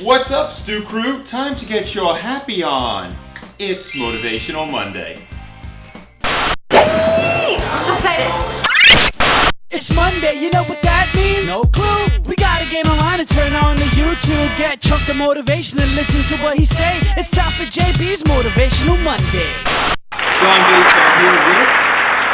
What's up, Stew Crew? Time to get your happy on. It's Motivational Monday. I'm so excited. It's Monday, you know what that means? No clue. We gotta get online and turn on the YouTube. Get chunked of motivation and listen to what he say. It's time for JB's Motivational Monday. John Baseball here with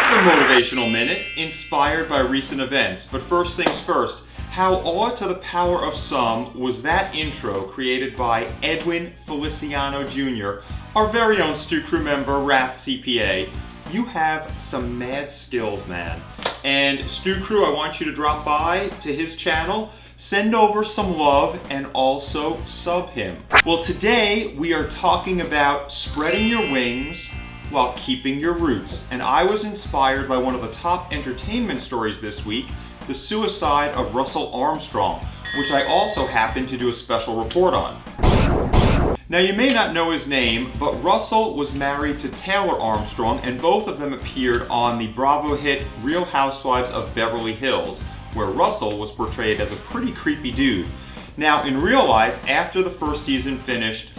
the Motivational Minute, inspired by recent events. But first things first, how awe to the power of some was that intro created by Edwin Feliciano Jr., our very own Stew Crew member, Wrath CPA. You have some mad skills, man. And Stew Crew, I want you to drop by to his channel, send over some love, and also sub him. Well, today we are talking about spreading your wings while keeping your roots. And I was inspired by one of the top entertainment stories this week, the suicide of Russell Armstrong, which I also happened to do a special report on. Now, you may not know his name, but Russell was married to Taylor Armstrong, and both of them appeared on the Bravo hit Real Housewives of Beverly Hills, where Russell was portrayed as a pretty creepy dude. Now, in real life, after the first season finished,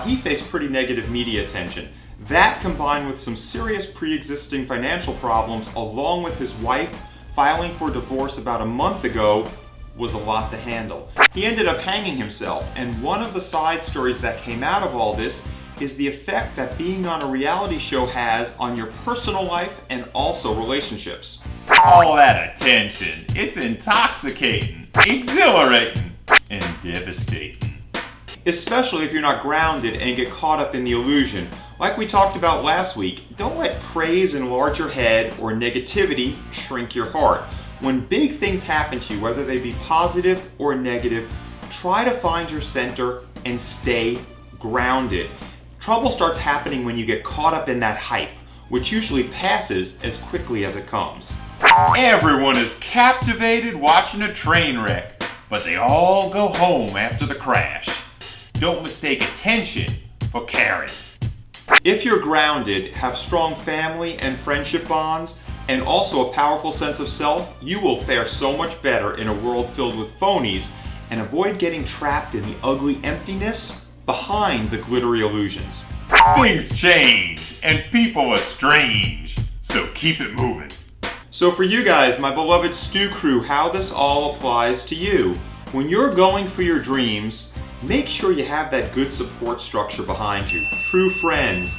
he faced pretty negative media attention. That, combined with some serious pre-existing financial problems, along with his wife filing for divorce about a month ago, was a lot to handle. He ended up hanging himself, and one of the side stories that came out of all this is the effect that being on a reality show has on your personal life and also relationships. All that attention, it's intoxicating, exhilarating, and devastating. Especially if you're not grounded and get caught up in the illusion. Like we talked about last week, don't let praise enlarge your head or negativity shrink your heart. When big things happen to you, whether they be positive or negative, try to find your center and stay grounded. Trouble starts happening when you get caught up in that hype, which usually passes as quickly as it comes. Everyone is captivated watching a train wreck, but they all go home after the crash. Don't mistake attention for caring. If you're grounded, have strong family and friendship bonds, and also a powerful sense of self, you will fare so much better in a world filled with phonies and avoid getting trapped in the ugly emptiness behind the glittery illusions. Things change and people are strange, so keep it moving. So for you guys, my beloved Stew Crew, how this all applies to you. When you're going for your dreams, make sure you have that good support structure behind you. True friends,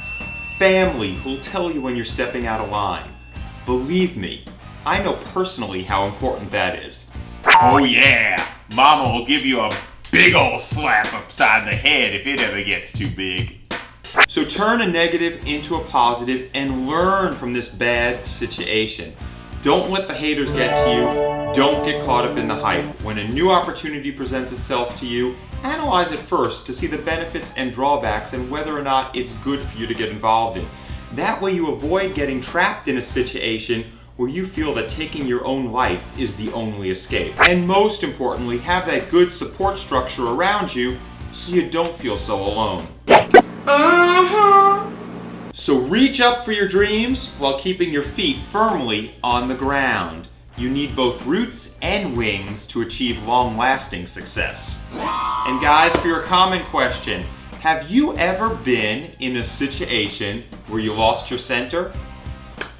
family who'll tell you when you're stepping out of line. Believe me, I know personally how important that is. Oh yeah, Mama will give you a big ol' slap upside the head if it ever gets too big. So turn a negative into a positive and learn from this bad situation. Don't let the haters get to you. Don't get caught up in the hype. When a new opportunity presents itself to you, analyze it first to see the benefits and drawbacks and whether or not it's good for you to get involved in. That way you avoid getting trapped in a situation where you feel that taking your own life is the only escape. And most importantly, have that good support structure around you so you don't feel so alone. So reach up for your dreams while keeping your feet firmly on the ground. You need both roots and wings to achieve long-lasting success. And guys, for your common question, have you ever been in a situation where you lost your center?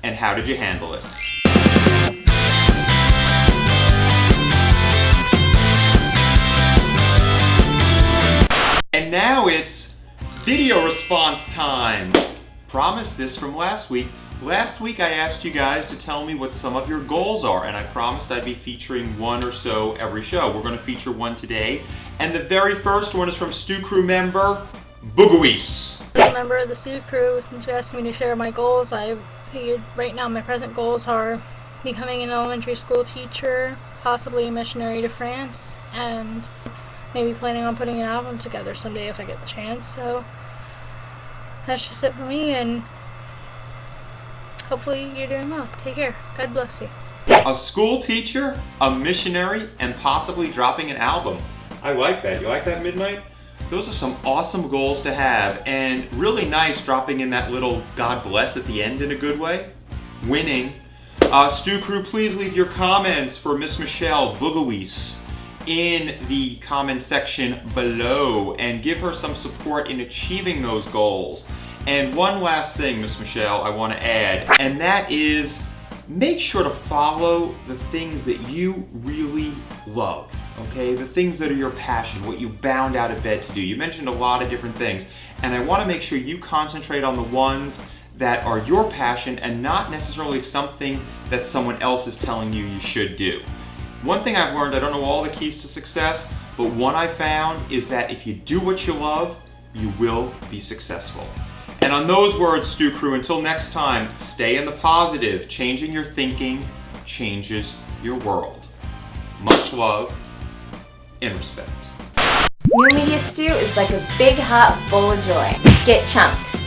And how did you handle it? And now it's video response time. Promised this from last week. Last week I asked you guys to tell me what some of your goals are, and I promised I'd be featuring one or so every show. We're going to feature one today, and the very first one is from Stew Crew member Boogawees. As a member of the Stew Crew, since you're asking me to share my goals, I figured right now my present goals are becoming an elementary school teacher, possibly a missionary to France, and maybe planning on putting an album together someday if I get the chance. So that's just it for me, and hopefully you're doing well. Take care. God bless you. A school teacher, a missionary, and possibly dropping an album. I like that. You like that, Midnight? Those are some awesome goals to have, and really nice dropping in that little God bless at the end in a good way. Winning. Stew Crew, please leave your comments for Miss Michelle Boogawees in the comment section below and give her some support in achieving those goals. And one last thing, Miss Michelle, I want to add, and that is make sure to follow the things that you really love, okay? The things that are your passion, what you bound out of bed to do. You mentioned a lot of different things, and I want to make sure you concentrate on the ones that are your passion and not necessarily something that someone else is telling you you should do. One thing I've learned, I don't know all the keys to success, but one I found is that if you do what you love, you will be successful. And on those words, Stew Crew, until next time, stay in the positive. Changing your thinking changes your world. Much love and respect. New Media Stew is like a big hot bowl of joy. Get chunked.